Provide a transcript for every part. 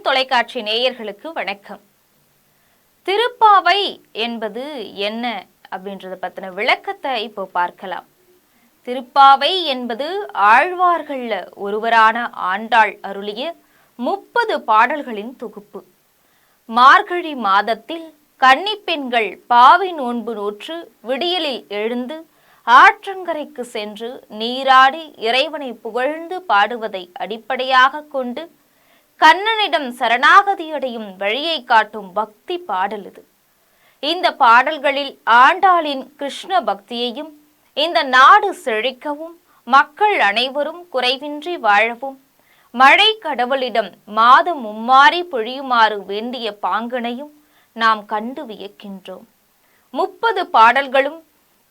தொலைக்காட்சி நேயர்களுக்கு வணக்கம். திருப்பாவை என்பது என்ன அப்படின்றத பத்தின விளக்கத்தை இப்போ பார்க்கலாம். திருப்பாவை என்பது ஆழ்வார்கள்ல ஒருவரான ஆண்டாள் அருளிய 30 பாடல்களின் தொகுப்பு. மார்கழி மாதத்தில் கன்னிப்பெண்கள் பாவை நோன்பு நோற்று விடியலில் எழுந்து ஆற்றங்கரைக்கு சென்று நீராடி இறைவனை புகழ்ந்து பாடுவதை அடிப்படையாக கொண்டு கண்ணனிடம் சரணாகதி அடையும் வழியை காட்டும் பக்தி பாடல் இது. இந்த பாடல்களில் ஆண்டாளின் கிருஷ்ண பக்தியையும், இந்த நாடு செழிக்கவும், மக்கள் அனைவரும் குறைவின்றி வாழவும், மழை கடவுளிடம் மாதம் மும்மாறி பொழியுமாறு வேண்டிய பாங்கனையும் நாம் கண்டு வியக்கின்றோம். 30 பாடல்களும்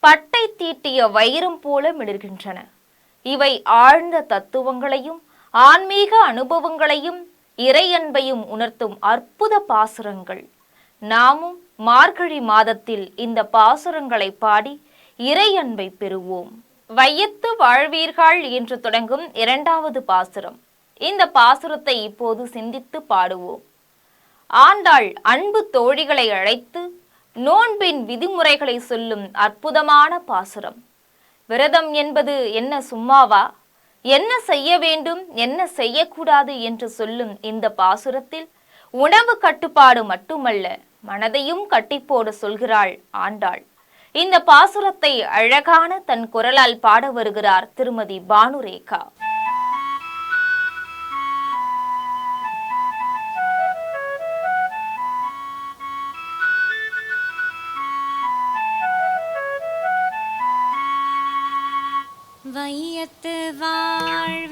பட்டை தீட்டிய வைரம் போல மிளர்கின்றன. இவை ஆழ்ந்த தத்துவங்களையும் ஆன்மீக அனுபவங்களையும் இறையன்பையும் உணர்த்தும் அற்புத பாசுரங்கள். நாமும் மார்கழி மாதத்தில் இந்த பாசுரங்களை பாடி இறையன்பை பெறுவோம். வையத்து வாழ்வீர்கள் என்று தொடங்கும் 2வது பாசுரம். இந்த பாசுரத்தை இப்போது சிந்தித்து பாடுவோம். ஆண்டாள் அன்பு தோழிகளை அழைத்து நோன்பின் விதிமுறைகளை சொல்லும் அற்புதமான பாசுரம். விரதம் என்பது என்ன சும்மாவா? என்ன செய்ய வேண்டும், என்ன செய்யக்கூடாது என்று சொல்லும் இந்த பாசுரத்தில் உணவு கட்டுப்பாடு மட்டுமல்ல, மனதையும் கட்டிப்போட சொல்கிறாள் ஆண்டாள். இந்த பாசுரத்தை அழகான தன் குரலால் பாட வருகிறார் திருமதி பானுரேகா. வையத்து வாழ்வீர்கள்